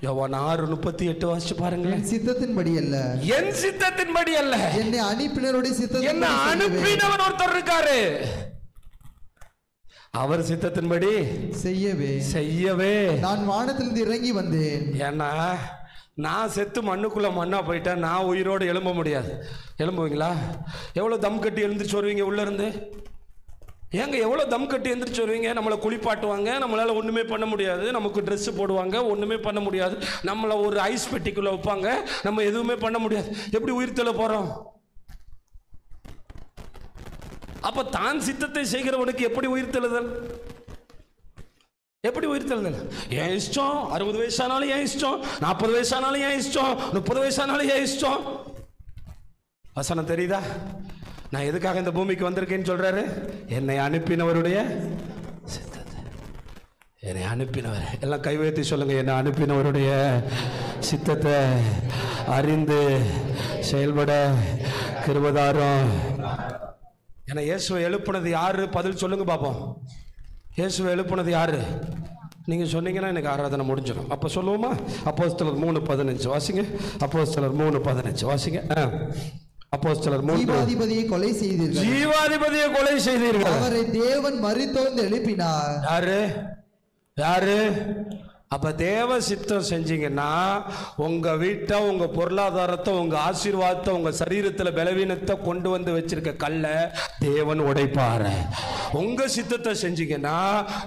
யோவான் 6:38 வாசிச்சு பாருங்க. என் சித்தத்தின்படி அல்ல, என் சித்தத்தின்படி அல்ல, என்னை அனுப்பினருடைய சித்தத்தின்படி. என்ன அனுப்பினவன் ஒருத்தர் இருக்காரு, அவர் சித்தத்தின்படி செய்யவே நான் வானத்திலிருந்து இறங்கி வந்தேன். ஏன்னா நான் செத்து மண்ணுக்குள்ள மண்ணா போயிட்டேன், நான் உயிரோடு எழும்ப முடியாது. எழும்புவீங்களா? எவ்வளோ தம் கட்டி எழுந்திரிச்சு வருவீங்க உள்ள இருந்து? ஏங்க எவ்வளோ தம் கட்டி எழுந்திரிச்சு வருவீங்க? நம்மளை குளிப்பாட்டுவாங்க, நம்மளால் ஒன்றுமே பண்ண முடியாது, நமக்கு ட்ரெஸ்ஸு போடுவாங்க, ஒன்றுமே பண்ண முடியாது, நம்மளை ஒரு ஐஸ் பெட்டிக்குள்ளே வைப்பாங்க, நம்ம எதுவுமே பண்ண முடியாது. எப்படி உயிர் தெள்ள போகிறோம்? அப்போ தான் சித்தத்தை செய்கிறவனுக்கு எப்படி உயிர் தெழுதல்? எப்படி உயிர் தெழுதல்? ஏன் இஷ்டம். 60 வயசானாலும் ஏன் இஷ்டம், 40 வயசானாலும் ஏன் இஷ்டம், 30 வயசானாலும் ஏன் இஷ்டம். வசனம் தெரியுதா? நான் எதுக்காக இந்த பூமிக்கு வந்திருக்கேன்னு சொல்றாரு? என்னை அனுப்பினவருடைய சித்தத்தை. என்னை அனுப்பினவர் எல்லாம் கை வைத்து சொல்லுங்க, என்னை அனுப்பினவருடைய சித்தத்தை அறிந்து செயல்பட கிருபதாரம். ஏன்னா இயேசுவை எழுப்புனது யாரு? பதில் சொல்லுங்க பாப்போம். இயேசுவை எழுப்புனது யாரு? நீங்க சொன்னீங்கன்னா எனக்கு ஆராதனை முடிஞ்சிடும். அப்ப சொல்லுவோமா? அப்போஸ்தலர் 3:15 வாசிங்க. அப்போஸ்தலர் 3:15 வாசிங்க. அப்போஸ்தலர் 3. ஜீவாதிபதியை கொலை செய்தீர்கள். ஜீவாதிபதியை கொலை செய்தீர்கள். அவரை தேவன் மரித்தோர்ந்து எழுப்பினார். யாரு? அப்ப தேவ சித்தம் செஞ்சீங்கன்னா உங்க வீட்டை, உங்க பொருளாதாரத்தை, உங்க ஆசீர்வாதத்தை, உங்க சரீரத்தில் பலவீனத்தை கொண்டு வந்து வச்சிருக்க கல்லை தேவன் உடைப்பாரு. உங்க சித்தத்தை செஞ்சீங்கன்னா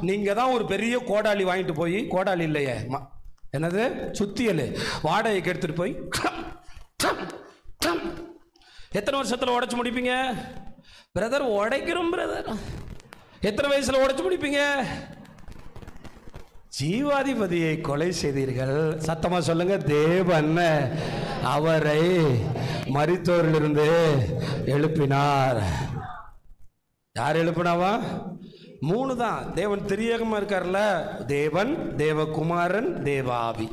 நீங்க தான் ஒரு பெரிய கோடாலி வாங்கிட்டு போய், கோடாலி இல்லையே என்னது, சுத்தியல், வாடகைக்கு எடுத்துட்டு போய் எத்தனை வருஷத்துல உடைச்சு முடிப்பீங்க பிரதர்? உடைக்கிறோம் பிரதர். எத்தனை வயசுல உடைச்சு முடிப்பீங்க? ஜீவாதிபதியை கொலை செய்தீர்கள். சத்தமா சொல்லுங்க, தேவன் அவரை மரித்தோரிலிருந்து எழுப்பினார். யார் எழுப்பினாவா? 3 தான். தேவன் திரியகமா இருக்கார்ல, தேவன், தேவகுமாரன், தேவாவி,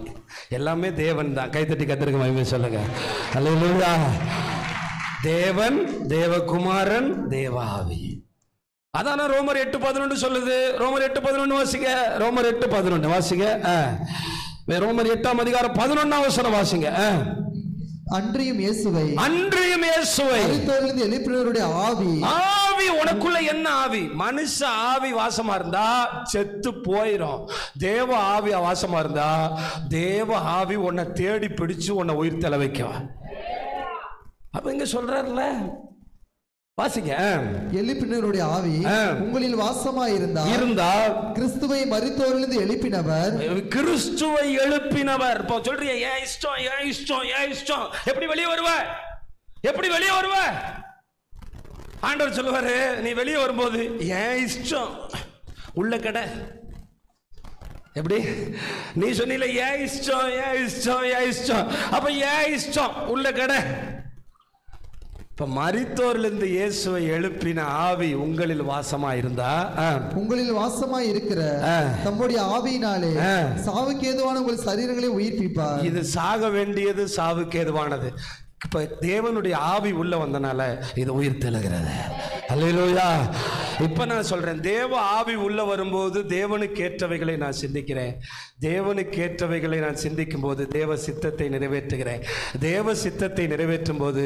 எல்லாமே தேவன் தான். கைத்தட்டி கத்திருக்க மகிமை சொல்லுங்க. அல்லேலூயா. தேவன், தேவகுமாரன், தேவாவி. அதான ரோமர் 8:11 சொல்லுது. ரோமர் 8:11 வாசிங்க. ரோமர் 8:11 வாசிங்க. ரோமர் 8ஆம் அதிகாரம் 11ஆம் வசனம் வாசிங்க. அன்றியும் இயேசுவை மரித்தோரிலிருந்து எழுப்பினவருடைய ஆவி. ஆவி உனக்குள்ள என்ன ஆவி? மனுஷ ஆவி வாசமா இருந்தா செத்து போயிரும். தேவ ஆவி வாசமா இருந்தா தேவ ஆவி உன்னை தேடி பிடிச்சு உன்னை உயிர் தெள வைக்கும். அப்ப இங்க சொல்றாருல, வாசிங்க. எழுப்பினருடைய ஆவி உங்களில் வாசமாயிருந்தால் கிறிஸ்துவை மரித்தோரிலிருந்து எழுப்பினவர். கிறிஸ்துவை எழுப்பினவர். இப்போ சொல்றீங்க ஏன் இஷ்டம், ஏன் இஷ்டம், ஏன் இஷ்டம். எப்படி வெளியே வருவ? எப்படி வெளியே வருவ? ஆண்டவர் சொல்லுவாரு, நீ வெளியே வரும்போது ஏன் இஷ்டம் உள்ள கடை. எப்படி நீ சொன்னீல ஏன் இஷ்டம், ஏன் இஷ்டம், ஏன் இஷ்டம். அப்ப ஏன் இஷ்டம் உள்ள கடை. இப்ப மரித்தோரிலிருந்து இயேசுவை எழுப்பின ஆவி உங்களில் வாசமா இருந்தா, உங்களில் வாசமா இருக்கிற தம்முடைய ஆவியினாலே சாவுக்கு ஏதுவான உங்கள் சரீரங்களை உயிர்ப்பிப்பார். இது சாக வேண்டியது சாவுக்கு ஏதுவானது. இப்ப தேவனுடைய ஆவி உள்ள வந்தனால இது உயிர் தெழுகிறது. அல்லேலூயா. இப்ப நான் சொல்றேன், தேவ ஆவி உள்ள வரும்போது தேவனுக்கு ஏற்றவைகளை நான் சிந்திக்கிறேன். தேவனுக்கு ஏற்றவைகளை நான் சிந்திக்கும் போது தேவ சித்தத்தை நிறைவேற்றுகிறேன். தேவ சித்தத்தை நிறைவேற்றும் போது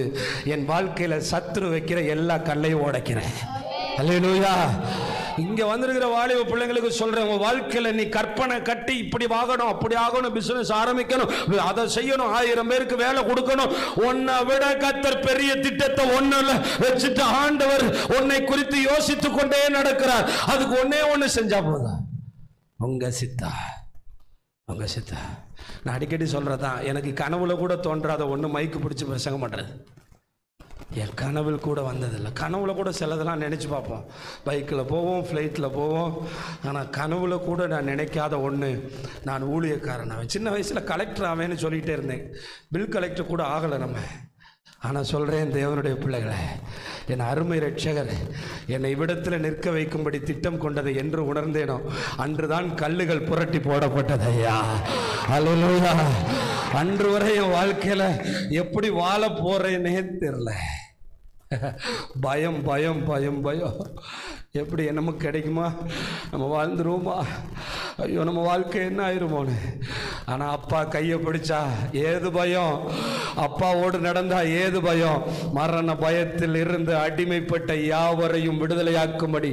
என் வாழ்க்கையில சத்துரு வைக்கிற எல்லா கல்லையும் உடைக்கிறேன். அல்லேலூயா. இங்க வந்திருக்கிற வாலிப பிள்ளைங்களுக்கு சொல்றேன், உங்க வாழ்க்கையில நீ கற்பனை கட்டி இப்படி ஆகணும், அப்படி ஆகணும், பிசினஸ் ஆரம்பிக்கணும், அதை செய்யணும், 1000 பேருக்கு வேலை கொடுக்கணும், உன்னை விட கர்த்தர் பெரிய திட்டத்தை ஒண்ணுல வச்சுட்டு ஆண்டவர் உன்னை குறித்து யோசித்து கொண்டே நடக்கிறார். அதுக்கு ஒண்ணு செஞ்சா போதும், உங்க சித்தா, உங்க சித்தா. நான் அடிக்கடி சொல்றதான், எனக்கு கனவுல கூட தோன்றாத ஒண்ணு மைக்கு பிடிச்சி பிரசங்கம் பண்றது. என் கனவில் கூட வந்ததில்லை. கனவுல கூட சிலதெல்லாம் நினச்சி பார்ப்போம், பைக்கில் போவோம், ஃப்ளைட்டில் போவோம். ஆனால் கனவுல கூட நான் நினைக்காத ஒன்று, நான் ஊழியக்காரன் ஆவேன். சின்ன வயசில் கலெக்டர் ஆவேன்னு சொல்லிகிட்டே இருந்தேன். பில் கலெக்டர் கூட ஆகலை நம்ம. ஆனால் சொல்கிறேன், தேவனுடைய பிள்ளைகளை, என் அருமை ரட்சகர் என்னை இவ்விடத்தில் நிற்க வைக்கும்படி திட்டம் கொண்டதை என்று உணர்ந்தேனோ அன்றுதான் கல்லுகள் புரட்டி போடப்பட்டது. ஐயா, அல்லேலூயா. அன்று வரை என் வாழ்க்கையில் எப்படி வாழ போறேன்னே தெரியல. பயம் பயம் பயம் பயம். எப்படி நமக்கு கிடைக்குமா, நம்ம வாழ்ந்துருவோமா, ஐயோ நம்ம வாழ்க்கை என்ன ஆயிருமோன்னு. ஆனா அப்பா கையை பிடிச்சா ஏது பயம், அப்பாவோடு நடந்தா ஏது பயம். மரண பயத்தில் இருந்து அடிமைப்பட்ட யாவரையும் விடுதலையாக்கும்படி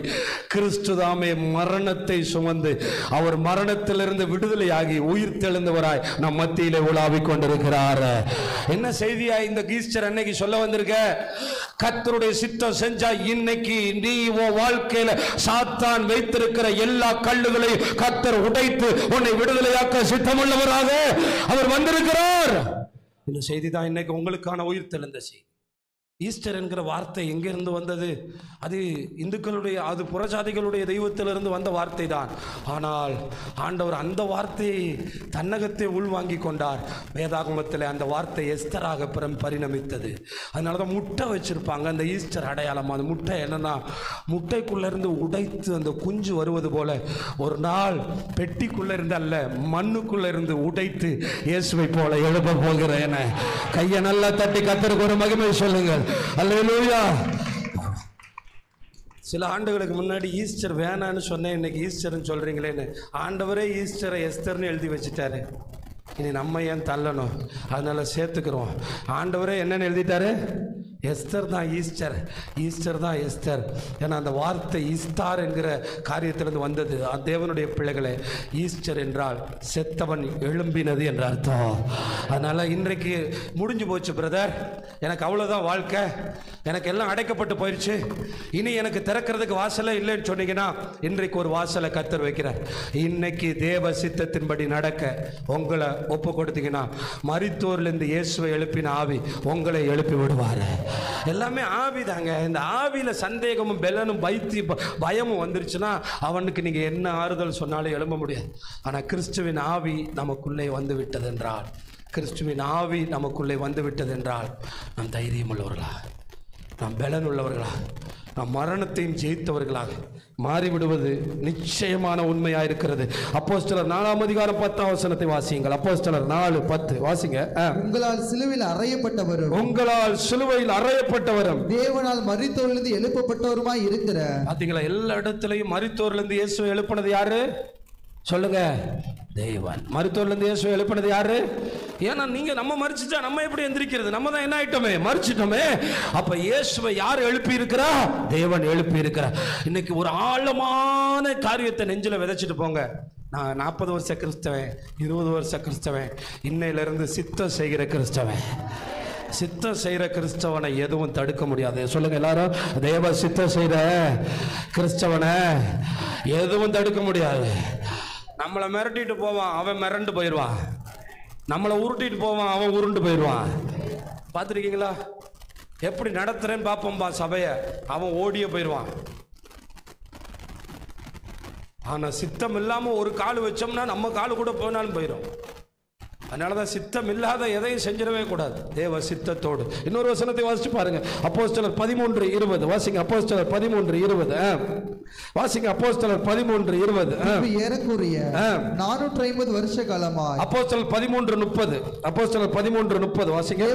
கிறிஸ்துதாமே மரணத்தை சுமந்து அவர் மரணத்திலிருந்து விடுதலையாகி உயிர் தெழுந்தவராய் நம் மத்தியிலே உலாவிக் கொண்டிருக்கிறார். என்ன செய்தியா இந்த ஈஸ்டர் அன்னைக்கு சொல்ல வந்திருக்க? கர்த்தருடைய சித்தம் செஞ்சா இன்னைக்கு நீ உன் வாழ்க்கையில சாத்தான் வைத்திருக்கிற எல்லா கல்லுகளையும் கர்த்தர் உடைத்து உன்னை விடுதலையாக்க சித்தமுள்ளவராக அவர் வந்திருக்கிறார். இந்த செய்தி தான் இன்னைக்கு உங்களுக்கான உயிர் தெழுந்த செய்தி. ஈஸ்டர் என்கிற வார்த்தை எங்கிருந்து வந்தது? அது இந்துக்களுடைய, அது புறஜாதிகளுடைய தெய்வத்திலிருந்து வந்த வார்த்தை தான். ஆனால் ஆண்டவர் அந்த வார்த்தையை தன்னகத்தை உள்வாங்கி கொண்டார். வேதாகமத்தில் அந்த வார்த்தை எஸ்தராக பரிணமித்தது. அதனால தான் முட்டை வச்சிருப்பாங்க, அந்த ஈஸ்டர் அடையாளம். அந்த முட்டை என்னன்னா, முட்டைக்குள்ளேருந்து உடைத்து அந்த குஞ்சு வருவது போல ஒரு நாள் பெட்டிக்குள்ளே இருந்து அல்ல, மண்ணுக்குள்ளே இருந்து உடைத்து இயேசுவை போல எழுப்ப போகிறேன். கையை நல்லா தட்டி கர்த்தருக்கு ஒரு மகிமை சொல்லுங்கள். அல்லேலூயா. சில ஆண்டுகளுக்கு முன்னாடி ஈஸ்டர் வேணான்னு சொன்னேன், இன்னைக்கு ஈஸ்டர்னு சொல்றீங்களேன்னு. ஆண்டவரே ஈஸ்டரை எஸ்தர்னு எழுதி வச்சுட்டாரு. இனி நம்ம ஏன் தள்ளணும்? அதனால சேர்த்துக்கிறோம். ஆண்டவரே என்னன்னு எழுதிட்டாரு? எஸ்தர் தான் ஈஸ்டர், ஈஸ்டர் தான் எஸ்தர். ஏன்னா அந்த வார்த்தை ஈஸ்டார் என்கிற காரியத்திலிருந்து வந்தது. தேவனுடைய பிள்ளைகளே, ஈஸ்டர் என்றால் செத்தவன் எழும்பினது என்ற அர்த்தம். அதனால இன்றைக்கு முடிஞ்சு போச்சு பிரதர், எனக்கு அவ்வளோதான் வாழ்க்கை, எனக்கு எல்லாம் அடைக்கப்பட்டு போயிடுச்சு, இனி எனக்கு திறக்கிறதுக்கு வாசலே இல்லைன்னு சொன்னீங்கன்னா, இன்றைக்கு ஒரு வாசலை கர்த்தர் வைக்கிறார். இன்னைக்கு தேவ சித்தத்தின்படி நடக்க உங்களை ஒப்பு கொடுத்தீங்கன்னா, மரித்தோரிலிருந்து இயேசுவை எழுப்பின ஆவி உங்களை எழுப்பி விடுவார். எல்லாமே ஆவி தாங்க. இந்த ஆவியில சந்தேகமும் பெலனும் பயமும் வந்துருச்சுன்னா அவனுக்கு நீங்க என்ன ஆறுதல் சொன்னாலும் எழும்ப முடியாது. ஆனா கிறிஸ்துவின் ஆவி நமக்குள்ளே வந்து விட்டது என்றால், கிறிஸ்துவின் ஆவி நமக்குள்ளே வந்து விட்டது என்றால் நாம் தைரியம் உள்ளவர்களா, நாம் பெலன் உள்ளவர்களா, நாம் மரணத்தையும் ஜெயித்தவர்களாக மாறிவிடுவது நிச்சயமான உண்மையா இருக்கிறது. அப்போஸ்தலர் 4ஆம் அதிகாரம் 10ஆம் வசனத்தை வாசியுங்கள். அப்போஸ்தலர் 4:10 வாசிங்க. உங்களால் சிலுவையில் அறையப்பட்டவரும் தேவனால் மரித்தோரிலிருந்து எழுப்பப்பட்டவருமாய் இருக்கிற. பாத்தீங்களா, எல்லா இடத்திலையும் மரித்தோரிலிருந்து இயேசுவை எழுப்பினது யாரு? சொல்லுங்க, தேவன். மரித்தோரிலிருந்து இயேசுவை எழுப்பினது யாரு? ஏன்னா நீங்க நம்ம மரிச்சுட்டா நம்ம எப்படி எந்திரிக்கிறது? நம்ம தான் என்ன ஆயிட்டோமே, மரிச்சிட்டோமே. அப்ப இயேசுவை யார் எழுப்பி இருக்கிறா? தேவன் எழுப்பி இருக்கிறார். இன்னைக்கு ஒரு ஆழமான காரியத்தை நெஞ்சில விதைச்சிட்டு போங்க. நான் 40 வருஷ கிறிஸ்தவன், 20 வருஷ கிறிஸ்தவன், இன்னையிலிருந்து சித்தம் செய்கிற கிறிஸ்தவன். சித்தம் செய்கிற கிறிஸ்தவனை எதுவும் தடுக்க முடியாது. சொல்லுங்க எல்லாரும், தேவ சித்தம் செய்கிற கிறிஸ்தவனை எதுவும் தடுக்க முடியாது. நம்மளை மிரட்டிட்டு போவான், அவன் மிரண்டு போயிடுவான். நம்மளை உருட்டிட்டு போவான், அவன் உருண்டு போயிடுவான். பார்த்துருக்கீங்களா? எப்படி நடத்துறேன்னு பார்ப்போம்பா சபையை, அவன் ஓடியே போயிடுவான். ஆனால் சித்தம் இல்லாமல் ஒரு கால் வச்சோம்னா நம்ம கால் கூட போனாலும் போயிடும். அதனால தான் சித்தம் இல்லாத எதையும் செஞ்சிடவே கூடாது, தேவ சித்தத்தோடு. இன்னொரு வசனத்தை வாசிச்சு பாருங்க. அப்போஸ்தலர் 13:20 வாசிங்க. அப்போஸ்தலர் 13:20 வாசிங்க. அப்போஸ்தலர் 13:20 ஏறக்குறைய 450 வருஷ காலமாய். அப்போஸ்தலர் 13:30 அப்போஸ்தலர் 13:30 வாசிங்க.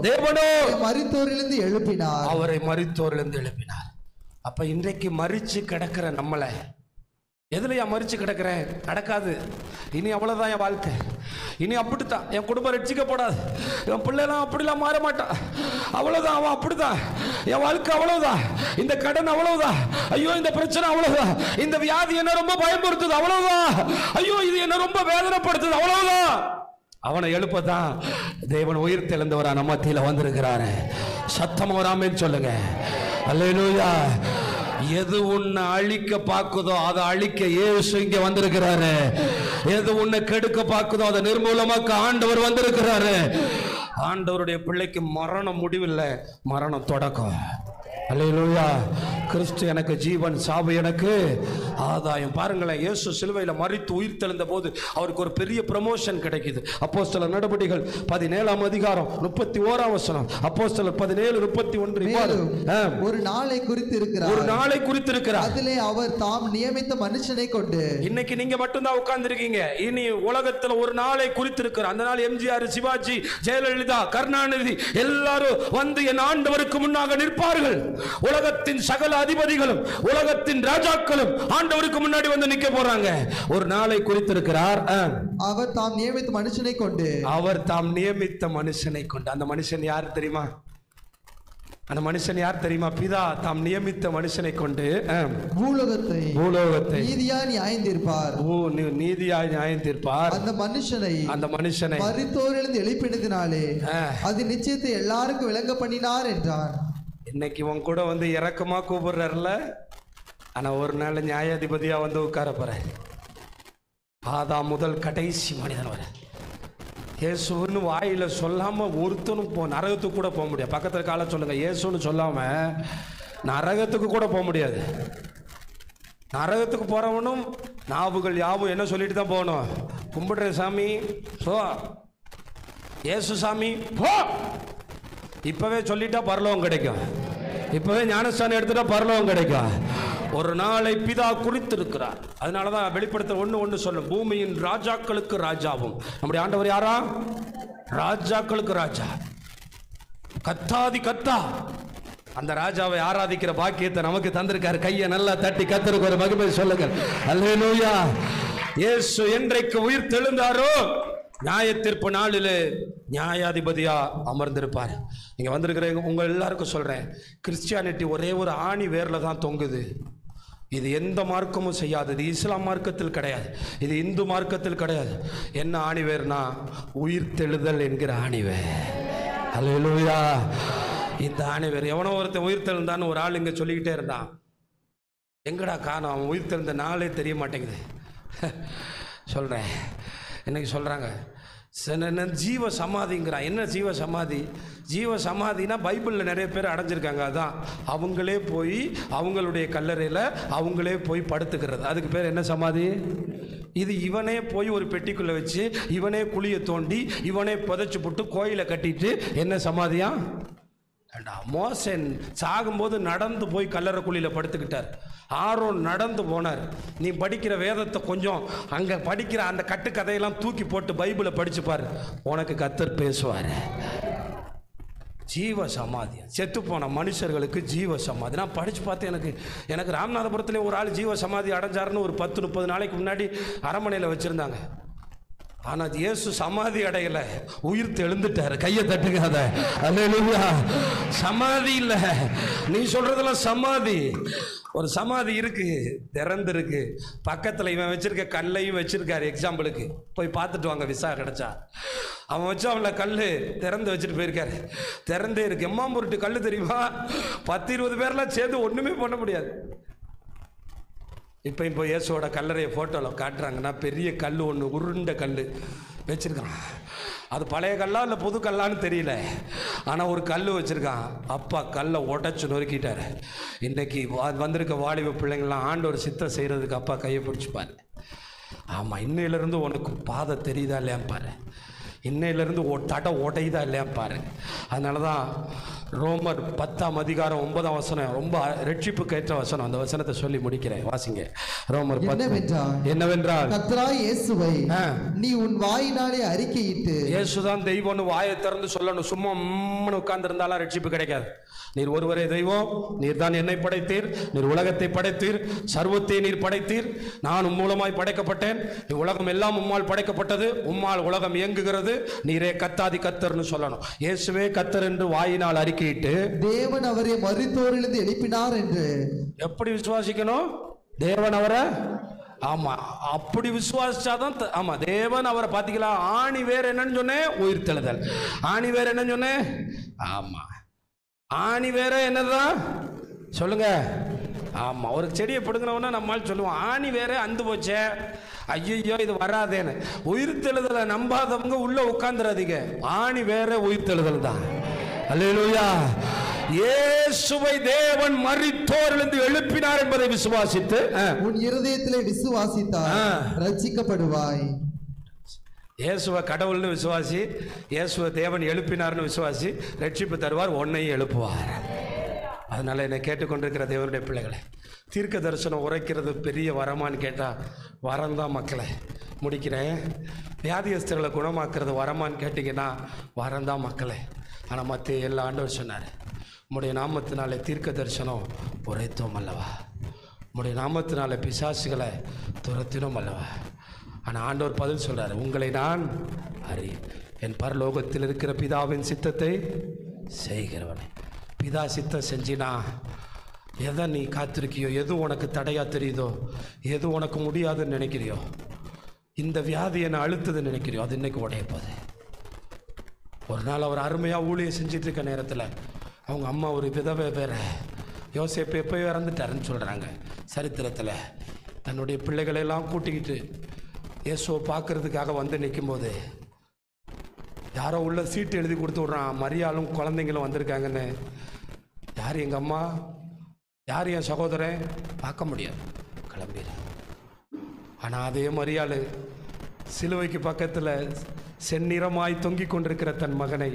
தேவனோ மரித்தோரிலிருந்து எழுப்பினார், அவரை மரித்தோரிலிருந்து எழுப்பினார். அப்ப இன்றைக்கு மரிச்சு கிடக்கிற நம்மளை எதுலையா மறிச்சு கிடக்கிறேன்? நடக்காது. இனி அவ்வளோதான் என் வாழ்க்கை, இனி அப்படித்தான் என் குடும்பம் ரட்சிக்கப்படாது, என் பிள்ளைலாம் அப்படிலாம் மாற மாட்டான், அவ்வளோதான், அவன் அப்படிதான், என் வாழ்க்கை அவ்வளோதான், இந்த கடன் அவ்வளோதான், ஐயோ இந்த பிரச்சனை அவ்வளோதான், இந்த வியாதி என்ன ரொம்ப பயமுறுத்துது அவ்வளோதான், ஐயோ இது என்ன ரொம்ப வேதனைப்படுத்துது அவ்வளோதான். அவனை எழுப்பதான் தேவன் உயிர் தெழுந்தவரா நம்ம மத்தியில வந்திருக்கிறாரு. சத்தம் வராமன்னு சொல்லுங்க. அல்லேலூயா. எது உன்னை அழிக்க பார்க்குதோ அதை அழிக்க இயேசு இங்க வந்திருக்கிறாரு. எது உன்னை கெடுக்க பார்க்குதோ அதை நிர்மூலமாக்க ஆண்டவர் வந்திருக்கிறாரு. ஆண்டவருடைய பிள்ளைக்கு மரணம் முடிவில்லை, மரணம் தொடக்கம். அல்லேலூயா. கிறிஸ்து எனக்கு ஜீவன், சாவு எனக்கு ஆதாயம். பாருங்களேன், இயேசு சிலுவையில் மரித்து உயிர் தெழுந்த போது அவருக்கு ஒரு பெரிய ப்ரமோஷன் கிடைக்குது. அப்போஸ்தலர் நடபடிகள் 17ஆம் அதிகாரம் 31ஆம் வசனம். அப்போஸ்தலர் 17:31 ஒரு நாளை குறித்திருக்கிறார், ஒரு நாளை குறித்திருக்கிறார், அதிலே அவர் தாம் நியமித்த மனுஷனை கொண்டு. இன்னைக்கு நீங்க மட்டும்தான் உட்கார்ந்து இருக்கீங்க, இனி உலகத்துல ஒரு நாளை குறித்திருக்கிறார். அந்த நாள் எம்ஜிஆர், சிவாஜி, ஜெயலலிதா, கருணாநிதி எல்லாரும் வந்து என் ஆண்டவருக்கு முன்னாக நிற்பார்கள். உலகத்தின் சகல அதிபதிகளும் உலகத்தின் ராஜாக்களும் ஆண்டவருக்கு முன்னாடி வந்து நிக்க போறாங்க. ஒரு நாளை குறித்திருக்கிறார். அவர் தாம் நியமித்த மனுஷனை கொண்டு, அவர் தாம் நியமித்த மனுஷனை கொண்டு. அந்த மனுஷன் யார் தெரியுமா? அந்த மனுஷன் யார் தெரியுமா? பிதா தாம் நியமித்த மனுஷனை கொண்டு பூலோகத்தை நீதியாய் நியாயந்தீர்ப்பார். நீதியாய் நியாயந்தீர்ப்பார். அந்த மனுஷனை மரித்தோரிலிருந்து எழுப்பினதினாலே அது நிச்சயத்தை எல்லாருக்கும் விளங்க பண்ணினார் என்றார். இன்னைக்கு உன் கூட வந்து இரக்கமா கூப்பிடுறாருல, ஆனா ஒரு நாள் நியாயாதிபதியா வந்து உட்கார போற. ஆதாம் முதல் கடைசி மனிதன் வர இயேசுன்னு வாயில சொல்லாம ஒருத்தனும் நரகத்துக்கு கூட போக முடியாது. பக்கத்துல கால சொல்லுங்க, இயேசுன்னு சொல்லாம நரகத்துக்கு கூட போக முடியாது. நரகத்துக்கு போறவனும் நாவுகள் யாவும் என்ன சொல்லிட்டு தான் போகணும்? கும்பிடுற சாமி போ, இயேசு சாமி போ. இப்பவே சொல்லிட்டா பரலோகம் கிடைக்கும். இப்பவே ஞானஸ்தானம் எடுத்துட்டா பரலோகம் கிடைக்கும். ஒரு நாளை பிதா குறித்திருக்கிறார். அதனாலதான் வெளிப்படுத்த ஒண்ணு சொல்லும், பூமியின் ராஜாக்களுக்கு ராஜாவும். நம்முடைய ஆண்டவர் யாரா? ராஜாக்களுக்கு ராஜா, கத்தாதி கத்தா. அந்த ராஜாவை ஆராதிக்கிற பாக்கியத்தை நமக்கு தந்திருக்காரு. கையை நல்லா தட்டி கர்த்தருக்கு ஒரு மகிமை சொல்லுங்கள். அல்லேலூயா. இயேசு என்றைக்கு உயிர் தெழுந்தாரோ நியாயத்தீர்ப்பு நாளிலே நியாயாதிபதியா அமர்ந்திருப்பார். இங்க வந்திருக்கிற உங்க எல்லாருக்கும் சொல்றேன், கிறிஸ்டியானிட்டி ஒரே ஒரு ஆணி வேர்ல தான் தொங்குது. இது எந்த மார்க்கமும் செய்யாது. இது இஸ்லாம் மார்க்கத்தில் கிடையாது, இது இந்து மார்க்கத்தில் கிடையாது. என்ன ஆணிவேர்னா உயிர் தெழுதல் என்கிற ஆணிவேர். அல்லேலூயா. இந்த ஆணிவேர் எவனோ ஒருத்தன் உயிர் தெழுந்தான்னு ஒரு ஆள் இங்க சொல்லிக்கிட்டே இருந்தான். எங்கடா காணோம்? அவன் உயிர் தெழுந்த நாளே தெரிய மாட்டேங்குது. சொல்றேன், இன்னைக்கு சொல்றாங்க ஜீவ சமாதிங்கிறான். என்ன ஜீவ சமாதி? ஜீவ சமாதினா பைபிளில் நிறைய பேர் அடைஞ்சிருக்காங்க. அதான் அவங்களே போய் அவங்களுடைய கல்லறையில் அவங்களே போய் படுத்துக்கிறது. அதுக்கு பேர் என்ன சமாதி? இது இவனே போய் ஒரு பெட்டிக்குள்ளே வச்சு இவனே குழியை தோண்டி இவனே புதைச்சு போட்டு கோயிலை கட்டிட்டு என்ன சமாதியா? மோசன் சாகும்போது நடந்து போய் கல்லறை குழியில் படுத்துக்கிட்டார். ஆரோன் நடந்து போனார். நீ படிக்கிற வேதத்தை கொஞ்சம் அங்கே படிக்கிற அந்த கட்டுக்கதையெல்லாம் தூக்கி போட்டு பைபிளை படிச்சு பாரு, உனக்கு கர்த்தர் பேசுவார். ஜீவ சமாதி, செத்து போன மனுஷர்களுக்கு ஜீவ சமாதி. நான் படித்து பார்த்தேன். எனக்கு ராமநாதபுரத்துலேயே ஒரு ஆள் ஜீவ சமாதி அடைஞ்சாருன்னு ஒரு 10-30 நாளைக்கு முன்னாடி அரண்மனையில் வச்சுருந்தாங்க. ஆனால் இயேசு சமாதி அடையலை, உயிர் தெழுந்துட்டாரு. கையை தட்டுக்காத. அல்லேலூயா. சமாதி இல்லை, நீ சொல்றதெல்லாம் சமாதி. ஒரு சமாதி இருக்கு, திறந்து இருக்கு. பக்கத்தில் இவன் வச்சிருக்க கல்லையும் வச்சிருக்காரு. எக்ஸாம்பிளுக்கு போய் பார்த்துட்டு வாங்க, விசா கிடைச்சா. அவன் வச்சு அவளை கல் திறந்து வச்சுட்டு போயிருக்காரு. திறந்தே இருக்கு. எம்மாம்புருட்டு கல் தெரியுமா? 10-20 பேர்லாம் சேர்ந்து ஒன்றுமே பண்ண முடியாது. இப்போ இயேசுவோட கல்லறையை ஃபோட்டோவில் காட்டுறாங்கன்னா பெரிய கல் ஒன்று, உருண்ட கல் வச்சுருக்கான். அது பழைய கல்லா இல்லை புது கல்லான்னு தெரியல, ஆனால் ஒரு கல் வச்சுருக்கான். அப்பா கல்லை உடச்சி நொறுக்கிட்டார். இன்றைக்கி வந்திருக்க வாலிப பிள்ளைங்கள்லாம் ஆண்டவர் சித்தம் செய்கிறதுக்கு அப்பா கையை பிடிச்சிப்பாரு. ஆமாம், இன்னையிலேருந்து உனக்கு பாதை தெரியுதா இல்லையா பாரு, இன்னையிலேருந்து தடை உடையுதா இல்லையா பாரு. அதனால தான் ரோமர் 10ஆம் அதிகாரம் 9ஆம் வசனம் ரொம்ப ரட்சிப்புக்கு ஏற்ற வசனம். அந்த வசனத்தை சொல்லி முடிக்கிறேன், வாசிங்க. ரோமர் 10 என்னவென்றால் கர்த்தராகிய இயேசுவை நீ உன் வாயினாலே அறிக்கையிட்டு. இயேசுதான் தெய்வம்னு வாயை திறந்து சொல்லணும். சும்மா உட்கார்ந்து இருந்தாலும் ரட்சிப்பு கிடைக்காது. நீர் ஒருவரே தெய்வம், நீர் தான் என்னை படைத்தீர், நீர் உலகத்தை படைத்தீர், சர்வத்தை நீர் படைத்தீர், நான் மூலமாய் படைக்கப்பட்டேன், உலகம் எல்லாம் உம்மால் படைக்கப்பட்டது, உம்மால் உலகம் இயங்குகிறது, நீரே கத்தாதி கத்தர்னு சொல்லணும். இயேசுவே கத்தர் என்று வாயினால் அறிக்கையிட்டு தேவன் அவரை மரித்தோரிலிருந்து எழுப்பினார் என்று எப்படி விசுவாசிக்கணும்? தேவன் அவரை, ஆமா, அப்படி விசுவாசிச்சாதான். ஆமா, தேவன் அவரை பாத்தீங்களா? ஆணி வேற என்னன்னு சொன்னேன்? உயிர் தெழுதல். ஆணி வேற என்னன்னு சொன்னேன்? ஆமா, ஆணி வேற என்னதான் சொல்லுங்க. ஆமா, ஒரு செடியை பிடுங்கினவொன்னா நம்மால் சொல்லுவோம் ஆணி வேற அந்து போச்சே, ஐயோ இது வராதேன்னு. உயிர் தெழுதலை நம்பாதவங்க உள்ள உட்கார்ந்துறாதீங்க. ஆணி வேற உயிர் தெழுதல் தான். அல்லேலூயா. இயேசுவை தேவன் மரித்தோரிலிருந்து எழுப்பினார் என்பதை விசுவாசித்து உன் இருதயத்திலே விசுவாசித்தால் ரட்சிக்கப்படுவாய். இயேசுவை கடவுள்னு விசுவாசி, இயேசுவை தேவன் எழுப்பினார்னு விசுவாசி, ரட்சிப்பு தருவார், உன்னையும் எழுப்புவார். அதனால என்னை கேட்டுக்கொண்டிருக்கிற தேவனுடைய பிள்ளைகளை, தீர்க்க தரிசனம் உரைக்கிறது பெரிய வரமான்னு கேட்டால் வரம்தான் மக்களை. முடிக்கிறேன். வியாதியஸ்தர்களை குணமாக்குறது வரமான்னு கேட்டிங்கன்னா வரம்தான் மக்களை. ஆனால் மற்ற எல்லா ஆண்டவர் சொன்னார், உம்முடைய நாமத்தினாலே தீர்க்க தரிசனம் உரைத்தோம் அல்லவா, உம்முடைய நாமத்தினாலே பிசாசுகளை துரத்தினோம் அல்லவா. ஆனால் ஆண்டவர் பதில் சொல்கிறார், உங்களை நான் அறி, என் பரலோகத்தில் இருக்கிற பிதாவின் சித்தத்தை செய்கிறவனே. பிதா சித்தம் செஞ்சினா எதை நீ காத்திருக்கியோ, எது உனக்கு தடையாக தெரியுதோ, எது உனக்கு முடியாதுன்னு நினைக்கிறியோ, இந்த வியாதி என்னை அழுத்துதுன்னு நினைக்கிறியோ, அது இன்னைக்கு உடைய போகுது. ஒரு நாள் அவர் அருமையாக ஊழியை செஞ்சிட்டு இருக்க நேரத்தில் அவங்க அம்மா ஒரு விதவை வேற, யோசேப்பு எப்போ இறந்துட்டாருன்னு சொல்கிறாங்க சரித்திரத்தில். தன்னுடைய பிள்ளைகளெல்லாம் கூட்டிக்கிட்டு இயேசுவை பார்க்கறதுக்காக வந்து நிற்கும்போது யாரோ உள்ள சீட்டு எழுதி கொடுத்து விட்றான், மரியாளும் குழந்தைங்களும் வந்திருக்காங்கன்னு. யார் எங்கள் அம்மா, யார் என் சகோதரன் பார்க்க முடியாது, கிளம்பிடுறேன். ஆனால் அதே மரியாள் சிலுவைக்கு பக்கத்தில் செந்நிறமாய் தொங்கிக் கொண்டிருக்கிற தன் மகனை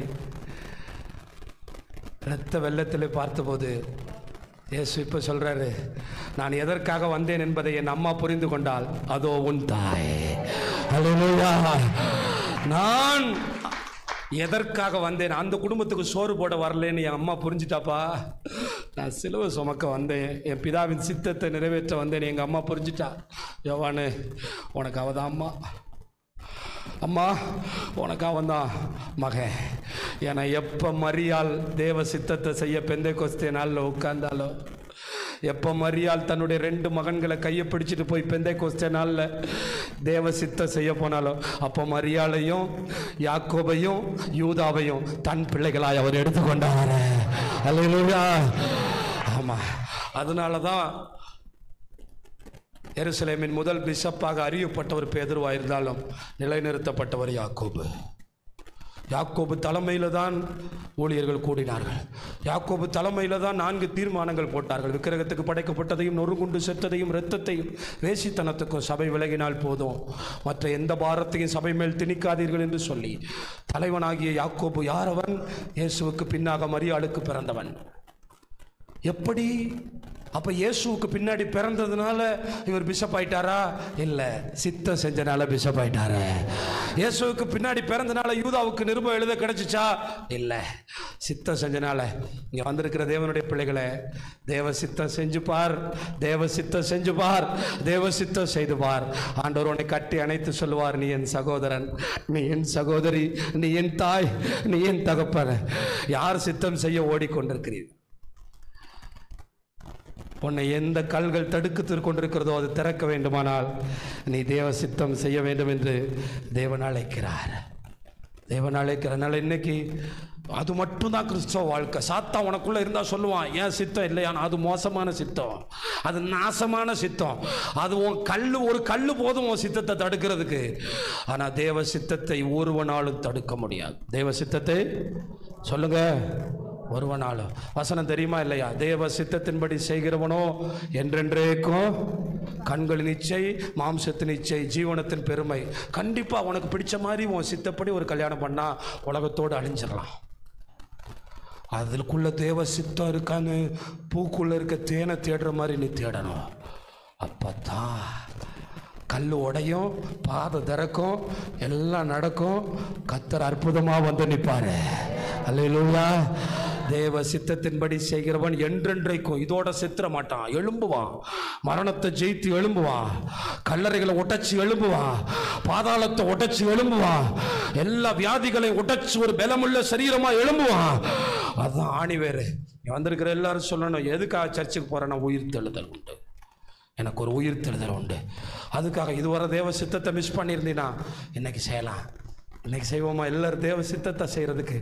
இரத்த வெள்ளத்தில் பார்த்தபோது இயேசு இப்போ சொல்கிறாரு, நான் எதற்காக வந்தேன் என்பதை என் அம்மா புரிந்து கொண்டால் அதோ உன் தாய். அல்லேலூயா. நான் எதற்காக வந்தேன், அந்த குடும்பத்துக்கு சோறு போட வரலன்னு என் அம்மா புரிஞ்சிட்டாப்பா. நான் சிலுவை சுமக்க வந்தேன், என் பிதாவின் சித்தத்தை நிறைவேற்ற வந்தேன், எங்கள் அம்மா புரிஞ்சிட்டா. யோவானு, உனக்கு அவதான் அம்மா, அம்மா உனக்கு அவன் தான் மகன். ஏன்னா எப்போ மரியாள் தேவ சித்தத்தை செய்ய பெந்தைக்கோஸ்தே நாளில் உட்கார்ந்தாலோ, எப்போ மரியாள் தன்னுடைய 2 மகன்களை கையை பிடிச்சிட்டு போய் பெந்தைக்கோஸ்தே நாளில் தேவ சித்தம் செய்ய போனாலோ, அப்போ மரியாளையும் யாக்கோபையும் யூதாவையும் தன் பிள்ளைகளாய் அவர் எடுத்துக்கொண்டார். அல்லேலூயா. ஆமாம், அதனால தான் எருசலேமின் முதல் பிஷப்பாக அறியப்பட்டவர் பேதுருவாக இருந்தாலும் நிலைநிறுத்தப்பட்டவர் யாக்கோபு. யாக்கோபு தலைமையில் தான் ஊழியர்கள் கூடினார்கள். யாக்கோபு தலைமையில் தான் 4 தீர்மானங்கள் போட்டார்கள். விக்கிரகத்துக்கு படைக்கப்பட்டதையும் நொறுங்குண்டு செத்ததையும் இரத்தத்தையும் வேசித்தனத்துக்கும் சபை விலகினால் போதும், மற்ற எந்த பாரத்தையும் சபை மேல் திணிக்காதீர்கள் என்று சொல்லி தலைவனாகிய யாக்கோபு யார்? அவன் இயேசுவுக்கு பின்னாக மரியாளுக்கு பிறந்தவன். எப்படி? அப்போ இயேசுவுக்கு பின்னாடி பிறந்ததுனால இவர் பிஷப் ஆயிட்டாரா? இல்லை, சித்தம் செஞ்சனால பிஷப் ஆயிட்டாரு. இயேசுவுக்கு பின்னாடி பிறந்தனால யூதாவுக்கு நிருபம் எழுத கிடைச்சிச்சா? இல்லை, சித்தம் செஞ்சனால. இங்கே வந்திருக்கிற தேவனுடைய பிள்ளைகளை, தேவ சித்தம் செஞ்சு பார், தேவ சித்தம் செஞ்சு பார், தேவ சித்தம் செய்து பார். ஆண்டவர் உன்னை கட்டி அணைத்து சொல்லுவார், நீ என் சகோதரன், நீ என் சகோதரி, நீ என் தாய், நீ என் தகப்பன். யார் சித்தம் செய்ய ஓடிக்கொண்டிருக்கிறீர்கள்? உன்னை எந்த கல்கள் தடுத்து கொண்டிருக்கிறதோ அது திறக்க வேண்டுமானால் நீ தேவ சித்தம் செய்ய வேண்டும் என்று தேவன் அழைக்கிறார். தேவன் அழைக்கிறனால இன்னைக்கு அது மட்டும்தான் கிறிஸ்தவ வாழ்க்கை. சாத்தா உனக்குள்ளே இருந்தால் சொல்லுவான், ஏன் சித்தம் இல்லையா? அது மோசமான சித்தம், அது நாசமான சித்தம், அது ஒரு கல் போதும் உன் சித்தத்தை தடுக்கிறதுக்கு. ஆனால் தேவ சித்தத்தை ஒருவனாலும் தடுக்க முடியாது. தேவ சித்தத்தை சொல்லுங்க, ஒருவனாலும். வசனம் தெரியுமா இல்லையா? தேவ சித்தத்தின்படி செய்கிறவனோ என்றென்றேக்கும் கண்களின் இச்சை, மாம்சத்தின் இச்சை, ஜீவனத்தின் பெருமை. கண்டிப்பாக உனக்கு பிடிச்ச மாதிரி உன் சித்தப்படி ஒரு கல்யாணம் பண்ணால் உலகத்தோடு அழிஞ்சிடலாம். அதுக்குள்ள தேவ சித்தம் இருக்கான்னு பூக்குள்ளே இருக்க தேனை தேடுற மாதிரி நீ தேடணும். அப்பத்தான் கல் உடையும், பாதை திறக்கும், எல்லாம் நடக்கும். கர்த்தர் அற்புதமாக வந்து நிற்பாரு. அல்லேலூயா. தேவ சித்தத்தின்படி செய்கிறவன் என்றென்றைக்கும் இதோட செத்துற மாட்டான், எழும்புவான். மரணத்தை ஜெயித்து எழும்புவான், கல்லறைகளை உடைச்சி எழும்புவான், பாதாளத்தை உடைச்சி எழும்புவான், எல்லா வியாதிகளையும் உடைச்சி ஒரு பலமுள்ள சரீரமா எழும்புவான். அதுதான் ஆணி வேறு. வந்திருக்கிற எல்லாரும் சொல்லணும், எதுக்காக சர்ச்சுக்கு போறேன்னா உயிர் தெழுதல் உண்டு, எனக்கு ஒரு உயிர் தெழுதல் உண்டு. அதுக்காக இதுவரை தேவ சித்தத்தை மிஸ் பண்ணியிருந்தீங்கன்னா இன்னைக்கு செய்யலாம். இன்னைக்கு செய்வோமா? எல்லாரும் தேவ சித்தத்தை செய்கிறதுக்கு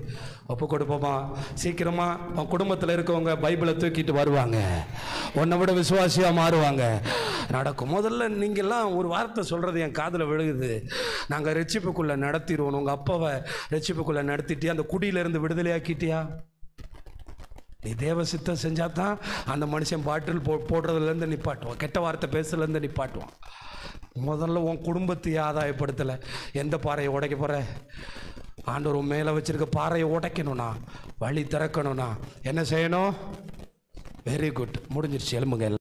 ஒப்பு கொடுப்போமா? சீக்கிரமாக உன் குடும்பத்தில் இருக்கவங்க பைபிளை தூக்கிட்டு வருவாங்க, உன்னை விட விசுவாசியாக மாறுவாங்க, நடக்கும். முதல்ல நீங்கள்லாம் ஒரு வார்த்தை சொல்கிறது என் காதில் விழுகுது, நாங்கள் ரட்சிப்புக்குள்ளே நடத்திடுவோம். உங்கள் அப்பாவை ரட்சிப்புக்குள்ளே நடத்திட்டியா? அந்த குடியிலேருந்து விடுதலையாக்கிட்டியா? நீ தேவ சித்தம் செஞ்சால் தான் அந்த மனுஷன் பாட்டில் போடுறதுலேருந்து நிப்பாட்டுவான், கெட்ட வார்த்தை பேசுறதுலேருந்து நிப்பாட்டுவான். முதல்ல உன் குடும்பத்தை ஆதாயப்படுத்தலை. எந்த பாறையை உடைக்க போகிற? ஆண்டவர் உன் மேலே வச்சுருக்க பாறையை உடைக்கணும்னா, வழி திறக்கணும்னா என்ன செய்யணும்? வெரி குட், முடிஞ்சிருச்சு. எலும்புங்க.